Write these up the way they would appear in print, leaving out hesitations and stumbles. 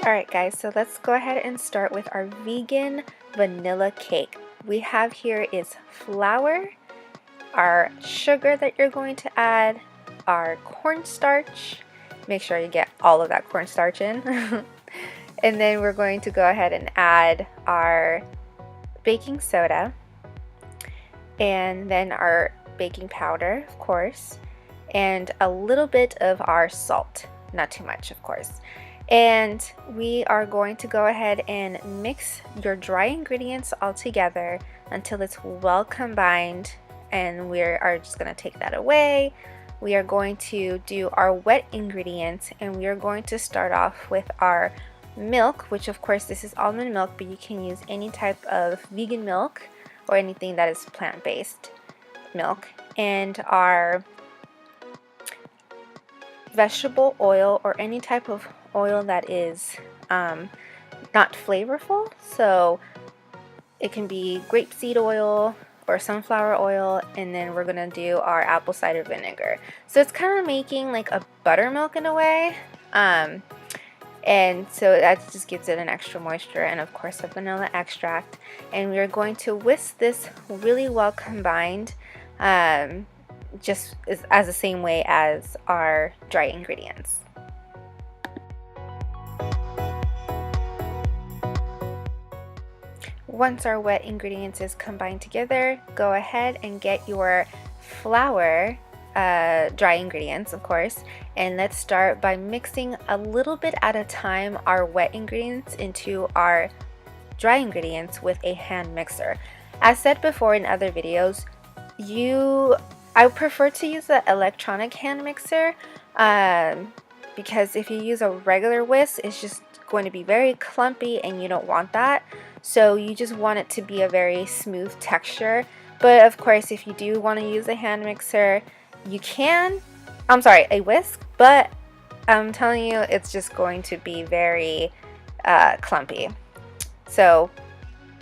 Alright guys, so let's go ahead and start with our vegan vanilla cake. We have here is flour, our sugar that you're going to add, our cornstarch. Make sure you get all of that cornstarch in. And then we're going to go ahead and add our baking soda, and then our baking powder, of course, and a little bit of our salt, not too much of course. And we are going to go ahead and mix your dry ingredients all together until it's well combined, and we are just going to take that away. We are going to do our wet ingredients, and we are going to start off with our milk, which of course this is almond milk, but you can use any type of vegan milk or anything that is plant-based milk, and our vegetable oil or any type of oil that is not flavorful. So it can be grapeseed oil or sunflower oil, and then we're gonna do our apple cider vinegar. So it's kind of making like a buttermilk in a way, and so that just gives it an extra moisture, and of course a vanilla extract. And we're going to whisk this really well combined, just as the same way as our dry ingredients. Once our wet ingredients is combined together, go ahead and get your flour, dry ingredients of course, and let's start by mixing a little bit at a time our wet ingredients into our dry ingredients with a hand mixer. As said before in other videos, I prefer to use the electronic hand mixer because if you use a regular whisk, it's just going to be very clumpy and you don't want that. So you just want it to be a very smooth texture. But of course, if you do want to use a hand mixer, you can, a whisk, but I'm telling you, it's just going to be very clumpy. So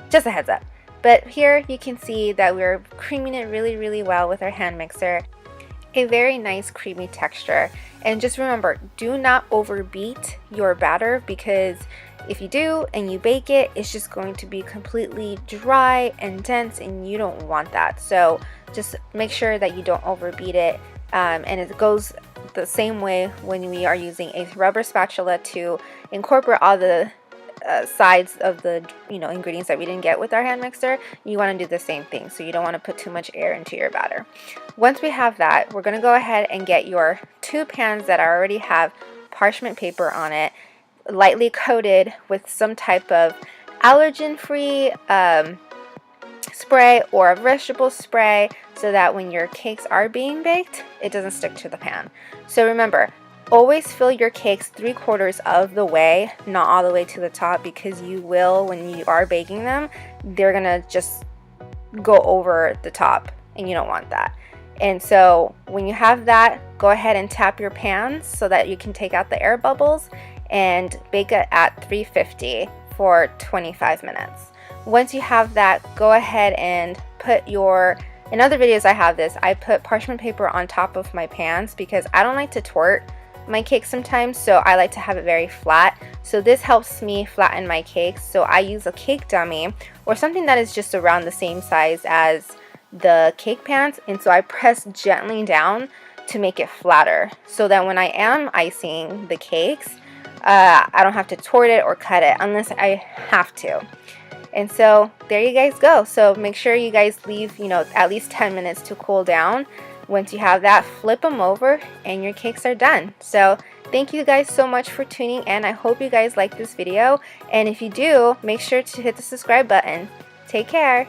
just a heads up. But here you can see that we're creaming it really well with our hand mixer. A very nice creamy texture. And just remember, do not overbeat your batter, because if you do and you bake it, it's just going to be completely dry and dense, and you don't want that. So just make sure that you don't overbeat it. And it goes the same way when we are using a rubber spatula to incorporate all the sides of the ingredients that we didn't get with our hand mixer. You want to do the same thing, so you don't want to put too much air into your batter. Once we have that, we're going to go ahead and get your 2 pans that already have parchment paper on it, lightly coated with some type of allergen-free spray or a vegetable spray, so that when your cakes are being baked, it doesn't stick to the pan. So remember, always fill your cakes 3/4 of the way, not all the way to the top, because you will, when you are baking them, they're gonna just go over the top, and you don't want that. And so when you have that, go ahead and tap your pans so that you can take out the air bubbles, and bake it at 350 for 25 minutes. Once you have that, go ahead and put in other videos I have this, I put parchment paper on top of my pans because I don't like to tort my cake sometimes, so I like to have it very flat. So this helps me flatten my cakes. So I use a cake dummy or something that is just around the same size as the cake pans, and so I press gently down to make it flatter, so that when I am icing the cakes, I don't have to tort it or cut it unless I have to. And so there you guys go. So make sure you guys leave at least 10 minutes to cool down. Once you have that, flip them over and your cakes are done. So thank you guys so much for tuning in. I hope you guys like this video, and if you do, make sure to hit the subscribe button. Take care.